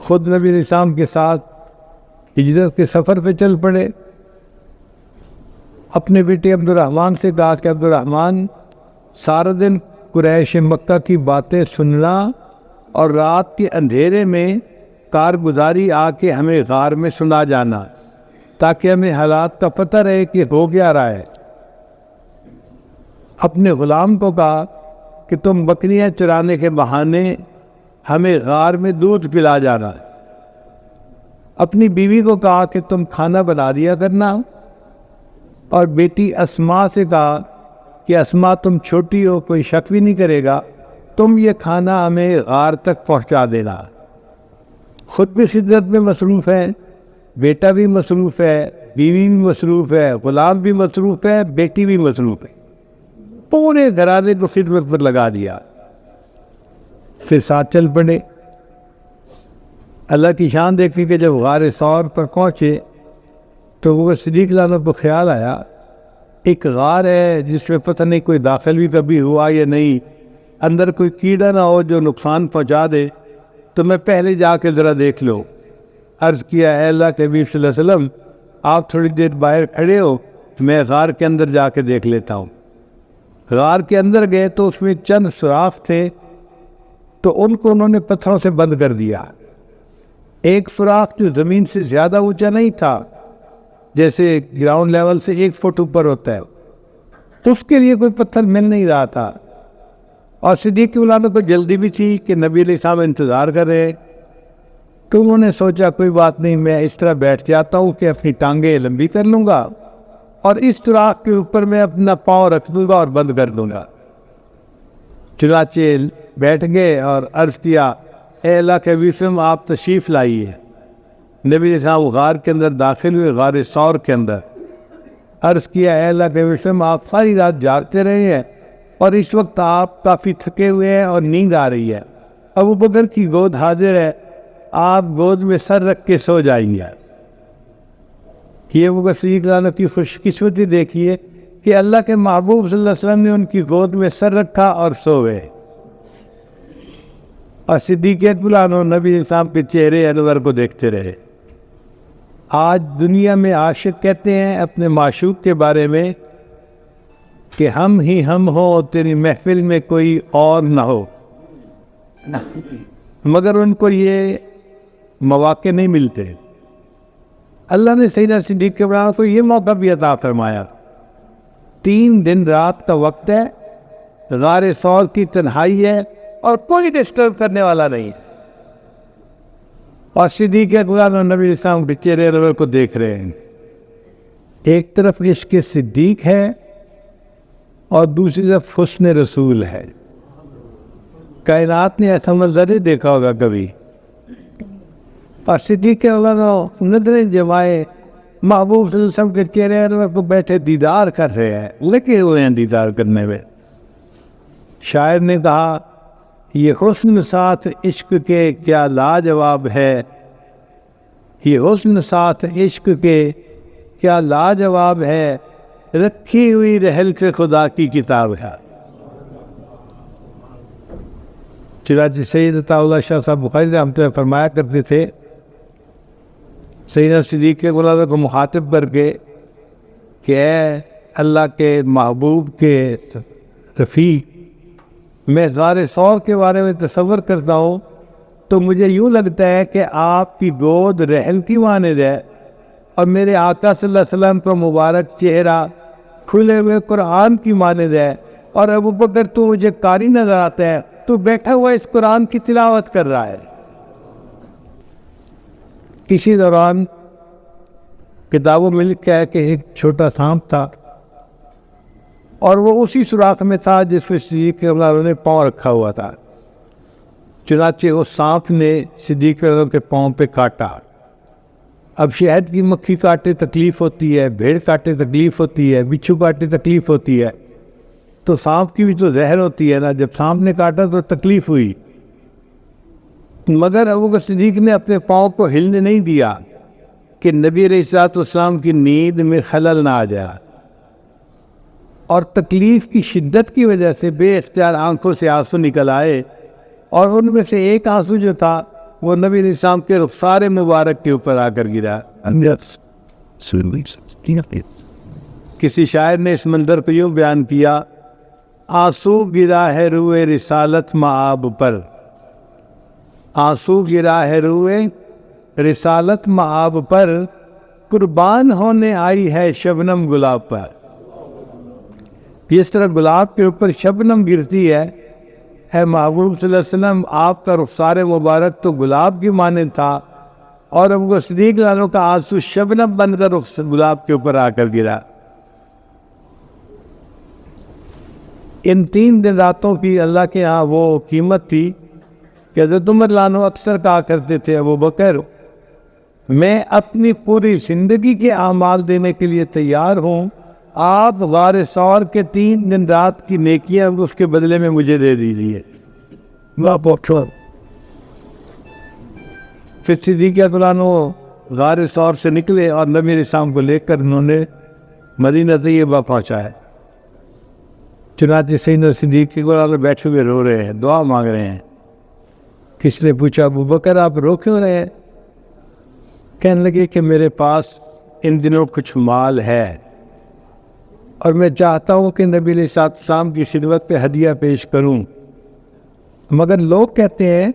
خود نبی علیہ السلام کے ساتھ ہجرت کے سفر پہ چل پڑے. اپنے بیٹے عبد الرحمن سے کہا کہ عبد الرحمن سارا دن قریش مکہ کی باتیں سننا اور رات کے اندھیرے میں کارگزاری آ کے ہمیں غار میں سنا جانا تاکہ ہمیں حالات کا پتہ رہے کہ ہو کیا رہا ہے. اپنے غلام کو کہا کہ تم بکریاں چرانے کے بہانے ہمیں غار میں دودھ پلا جانا. اپنی بیوی کو کہا کہ تم کھانا بنا دیا کرنا، اور بیٹی اسماء سے کہا کہ اسماء تم چھوٹی ہو، کوئی شک بھی نہیں کرے گا، تم یہ کھانا ہمیں غار تک پہنچا دینا. خود بھی خدمت میں مصروف ہے، بیٹا بھی مصروف ہے، بیوی بھی مصروف ہے، غلام بھی مصروف ہے، بیٹی بھی مصروف ہے، پورے گھرانے کو خدمت پر لگا دیا. پھر ساتھ چل پڑے. اللہ کی شان دیکھی کہ جب غار ثور پر پہنچے تو وہ صدیق عنہ کو خیال آیا ایک غار ہے جس میں پتہ نہیں کوئی داخل بھی کبھی ہوا یا نہیں، اندر کوئی کیڑا نہ ہو جو نقصان پہنچا دے، تو میں پہلے جا کے ذرا دیکھ لو. عرض کیا اے اللہ کے حبیب صلی اللہ علیہ وسلم آپ تھوڑی دیر باہر کھڑے ہو، میں غار کے اندر جا کے دیکھ لیتا ہوں. غار کے اندر گئے تو اس میں چند سوراخ تھے، تو ان کو انہوں نے پتھروں سے بند کر دیا. ایک سوراخ جو زمین سے زیادہ اونچا نہیں تھا، جیسے گراؤنڈ لیول سے 1 فٹ اوپر ہوتا ہے، تو اس کے لیے کوئی پتھر مل نہیں رہا تھا. اور صدیق عنہ کو جلدی بھی تھی کہ نبی علیہ السلام انتظار کر رہے، تو انہوں نے سوچا کوئی بات نہیں، میں اس طرح بیٹھ جاتا ہوں کہ اپنی ٹانگیں لمبی کر لوں گا اور اس سوراخ کے اوپر میں اپنا پاؤں رکھ دوں گا اور بند کر دوں گا. چنانچہ بیٹھ گئے اور عرض کیا اے اللہ کے حبیب صلی اللہ علیہ وسلم آپ تشریف لائیے. نبی علیہ السلام غار کے اندر داخل ہوئے، غار ثور کے اندر. عرض کیا اے اللہ کے حبیب صلی اللہ علیہ وسلم آپ ساری رات جاگتے رہے ہیں اور اس وقت آپ کافی تھکے ہوئے ہیں اور نیند آ رہی ہے. ابو بکر کی گود حاضر ہے، آپ گود میں سر رکھ کے سو جائیں گے. یہ ابو بکر صدیق عنہ کی خوش قسمتی دیکھیے کہ اللہ کے محبوب صلی اللہ علیہ وسلم نے ان کی گود میں سر رکھا اور سو گئے. اور صدیق اکبر عنہ نبی علیہ السلام کے چہرے انور کو دیکھتے رہے. آج دنیا میں عاشق کہتے ہیں اپنے معشوق کے بارے میں کہ ہم ہی ہم ہو، تیری محفل میں کوئی اور نہ ہو، مگر ان کو یہ مواقع نہیں ملتے. اللہ نے سیدنا صدیق اکبر کو یہ موقع بھی عطا فرمایا. 3 دن رات کا وقت ہے، غار ثور کی تنہائی ہے اور کوئی ڈسٹرب کرنے والا نہیں ہے، اور صدیق اکبر نبی علیہ السلام کے چہرے انور کو دیکھ رہے ہیں. ایک طرف عشق صدیق ہے اور دوسری طرف حسن رسول ہے. کائنات نے ایسا منظر نہیں دیکھا ہوگا کبھی. اور صدیق اکبر نظریں جمائے محبوب صلی اللہ علیہ وسلم کے چہرے انور کو بیٹھے دیدار کر رہے ہیں، لگے ہوئے ہیں دیدار کرنے میں. شاعر نے کہا یہ حسن ساتھ عشق کے کیا لاجواب ہے، یہ حسن ساتھ عشق کے کیا لاجواب ہے، رکھی ہوئی رحل کے خدا کی کتاب ہے. چنانچہ سید عطا اللہ شاہ صاحب بخاری رحمۃ اللہ فرمایا کرتے تھے، سیدنا صدیق اکبر کو مخاطب کر کے کہ اے اللہ کے محبوب کے رفیق، میں غار ثور کے بارے میں تصور کرتا ہوں تو مجھے یوں لگتا ہے کہ آپ کی گود رحل کی مانند ہے اور میرے آقا صلی اللہ علیہ وسلم کا مبارک چہرہ کھلے ہوئے قرآن کی مانند ہے. اور ابو بکر تو مجھے قاری نظر آتا ہے، تو بیٹھا ہوا اس قرآن کی تلاوت کر رہا ہے. اسی دوران کتابوں میں لکھا ہے کہ ایک چھوٹا سانپ تھا اور وہ اسی سوراخ میں تھا جس میں صدیق اکبر نے پاؤں رکھا ہوا تھا. چنانچہ اس سانپ نے صدیق اکبر کے پاؤں پہ کاٹا. اب شہد کی مکھی کاٹے تکلیف ہوتی ہے، بھیڑ کاٹے تکلیف ہوتی ہے، بچھو کاٹے تکلیف ہوتی ہے، تو سانپ کی بھی تو زہر ہوتی ہے نا. جب سانپ نے کاٹا تو تکلیف ہوئی، مگر ابو بکر صدیق نے اپنے پاؤں کو ہلنے نہیں دیا کہ نبی علیہ الصلوۃ والسلام کی نیند میں خلل نہ آ جائے. اور تکلیف کی شدت کی وجہ سے بے اختیار آنکھوں سے آنسو نکل آئے، اور ان میں سے ایک آنسو جو تھا وہ نبی علیہ السلام کے رخسار مبارک کے اوپر آ کر گرا۔ کسی شاعر نے اس منظر کو یوں بیان کیا، آنسو گرا ہے روئے رسالت مآب پر، آنسو گرا ہے روئے رسالت مآب پر، قربان ہونے آئی ہے شبنم گلاب پر۔ جس طرح گلاب کے اوپر شبنم گرتی ہے، اے محبوب صلی اللہ علیہ وسلم آپ کا رخسار مبارک تو گلاب کی مانند تھا، اور ابو بکر صدیق لانو کا آنسو شبنم بن کر گلاب کے اوپر آ کر گرا۔ ان 3 دن راتوں کی اللہ کے ہاں وہ قیمت تھی کہ حضرت عمر لانو اکثر کہا کرتے تھے، ابو بکر میں اپنی پوری زندگی کے اعمال دینے کے لیے تیار ہوں، آپ غار ثور کے 3 دن رات کی نیکیاں اس کے بدلے میں مجھے دے دیجیے۔ پھر صدیق اکبر غار ثور سے نکلے اور نبی علیہ السلام کو لے کر انہوں نے مدینہ طیبہ پہنچایا۔ چنانچہ سیدنا صدیق اکبر بیٹھے ہوئے رو رہے ہیں، دعا مانگ رہے ہیں۔ کس نے پوچھا، ابو بکر آپ رو کیوں رہے ہیں؟ کہنے لگے کہ میرے پاس ان دنوں کچھ مال ہے اور میں چاہتا ہوں کہ نبی علیہ السلام کی خدمت پہ ہدیہ پیش کروں، مگر لوگ کہتے ہیں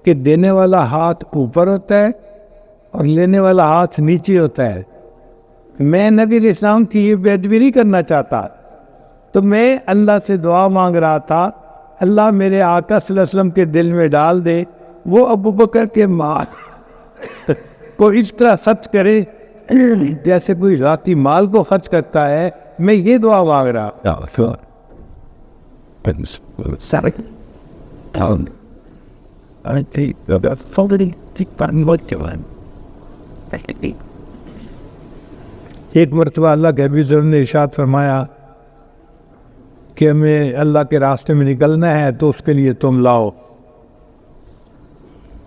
کہ دینے والا ہاتھ اوپر ہوتا ہے اور لینے والا ہاتھ نیچے ہوتا ہے۔ میں نبی علیہ السلام کی یہ بے ادبی نہیں کرنا چاہتا، تو میں اللہ سے دعا مانگ رہا تھا، اللہ میرے آقا صلی اللہ علیہ وسلم کے دل میں ڈال دے وہ ابو بکر کے مال کو اس طرح خرچ کرے جیسے کوئی ذاتی مال کو خرچ کرتا ہے، میں یہ دعا مانگ رہا تھا۔ ایک مرتبہ اللہ کے حبیب صلی اللہ علیہ وسلم نے ارشاد فرمایا کہ ہمیں اللہ کے راستے میں نکلنا ہے تو اس کے لیے تم لاؤ۔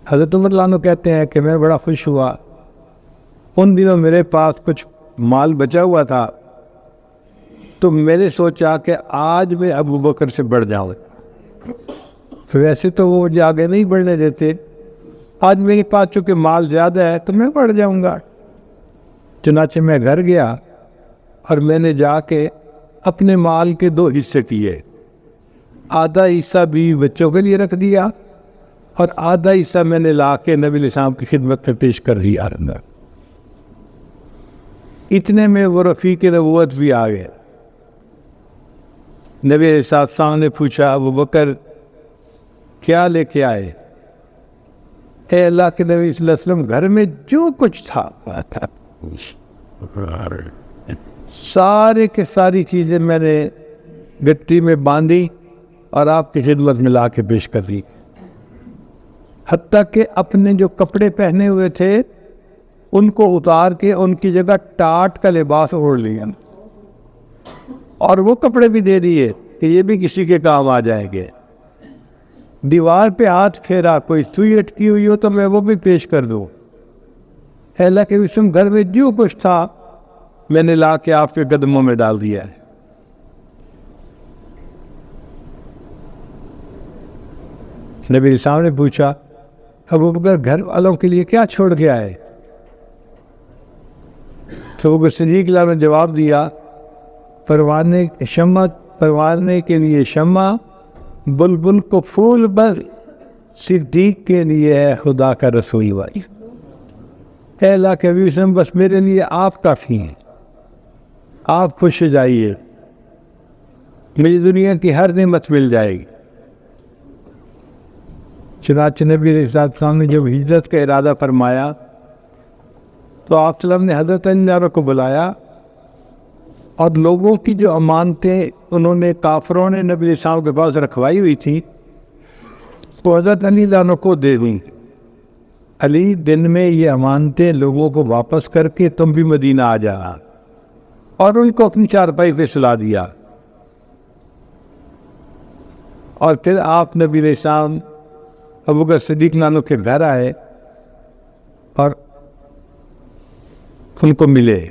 حضرت عمر لانو کہتے ہیں کہ میں بڑا خوش ہوا، ان دنوں میرے پاس کچھ مال بچا ہوا تھا، تو میں نے سوچا کہ آج میں ابو بکر سے بڑھ جاؤں۔ ویسے تو وہ مجھے آگے نہیں بڑھنے دیتے، آج میرے پاس چونکہ مال زیادہ ہے تو میں بڑھ جاؤں گا۔ چنانچہ میں گھر گیا اور میں نے جا کے اپنے مال کے 2 حصے کیے، آدھا حصہ بیوی بچوں کے لیے رکھ دیا اور آدھا حصہ میں نے لا کے نبی علیہ السلام کی خدمت میں پیش کر دیا۔ اتنے میں وہ رفیق نبوت بھی آ گئے۔ نبی علیہ السلام نے پوچھا، ابو بکر کیا لے کے آئے؟ اے اللہ کے نبی صلی اللہ علیہ وسلم گھر میں جو کچھ تھا سارے کے ساری چیزیں میں نے گٹی میں باندھی اور آپ کی خدمت میں لا کے پیش کر دی، حتیٰ کہ اپنے جو کپڑے پہنے ہوئے تھے ان کو اتار کے ان کی جگہ ٹاٹ کا لباس اوڑھ لیا اور وہ کپڑے بھی دے دیے کہ یہ بھی کسی کے کام آ جائیں گے۔ دیوار پہ ہاتھ پھیرا، کوئی سوئی اٹکی ہوئی ہو تو میں وہ بھی پیش کر دوں۔ اے اللہ کے وسلم گھر میں جو کچھ تھا میں نے لا کے آپ کے قدموں میں ڈال دیا ہے۔ نبی علیہ السلام نے پوچھا، ابو بکر گھر والوں کے لیے کیا چھوڑ کے آئے؟ تو وہ صدیق نے جواب دیا، پروانے کے لیے شمع، بلبل کو پھول بس، صدیق کے لیے ہے خدا کا رسول وائی۔ اے اللہ کے حبیب وسلم بس میرے لیے آپ کافی ہیں، آپ خوش ہو جائیے، مجھے دنیا کی ہر نعمت مل جائے گی۔ چنانچہ نبی علیہ السلام نے جب ہجرت کا ارادہ فرمایا تو آپ صلی اللہ علیہ وسلم نے حضرت علی کو بلایا اور لوگوں کی جو امانتیں انہوں نے کافروں نے نبی علیہ السلام کے پاس رکھوائی ہوئی تھی وہ حضرت علی عنہ کو دے دیں۔ علی دن میں یہ امانتیں لوگوں کو واپس کر کے تم بھی مدینہ آ جانا، اور ان کو اپنی چارپائی پہ سلا دیا۔ اور پھر آپ نبی علیہ السلام ابو بکر صدیق عنہ کے گھر آئے اور ان کو ملے۔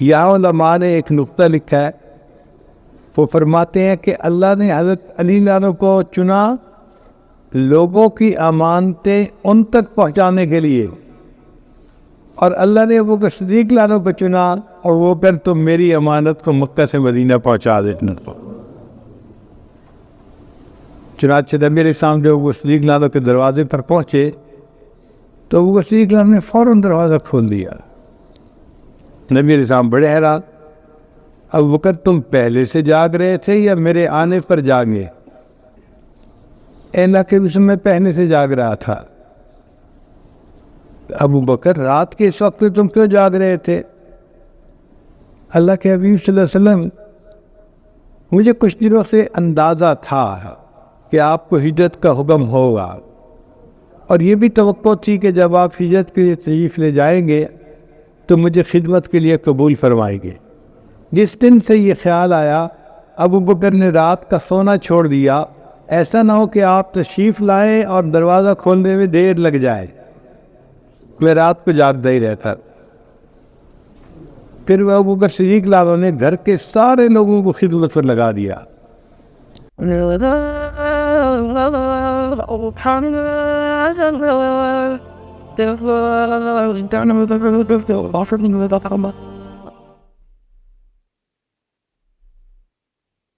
یہاں علماء نے ایک نقطہ لکھا ہے، وہ فرماتے ہیں کہ اللہ نے حضرت علی عنہ کو چنا لوگوں کی امانتیں ان تک پہنچانے کے لیے، اور اللہ نے ابو بکر صدیق لانوں کو چنا، اور وہ پھر تم میری امانت کو مکہ سے مدینہ پہنچا دینا۔ چنانچہ نبی علیہ السلام جب ابو بکر صدیق لانوں کے دروازے پر پہنچے تو ابو بکر صدیق لانوں نے فوراً دروازہ کھول دیا۔ نبی علیہ السلام بڑے حیران، ابو بکر تم پہلے سے جاگ رہے تھے یا میرے آنے پر جاگے؟ اے اللہ کے رسول میں پہلے سے جاگ رہا تھا۔ ابو بکر رات کے اس وقت تم کیوں جاگ رہے تھے؟ اللہ کے حبیب صلی اللہ علیہ وسلم مجھے کچھ دنوں سے اندازہ تھا کہ آپ کو ہجرت کا حکم ہوگا، اور یہ بھی توقع تھی کہ جب آپ ہجرت کے لیے تشریف لے جائیں گے تو مجھے خدمت کے لیے قبول فرمائیں گے۔ جس دن سے یہ خیال آیا ابو بکر نے رات کا سونا چھوڑ دیا، ایسا نہ ہو کہ آپ تشریف لائیں اور دروازہ کھولنے میں دیر لگ جائے۔ میں رات کو جاگتا ہی رہتا۔ پھر وہ ابو بکر صدیق لانوں نے گھر کے سارے لوگوں کو خدمت پر لگا دیا۔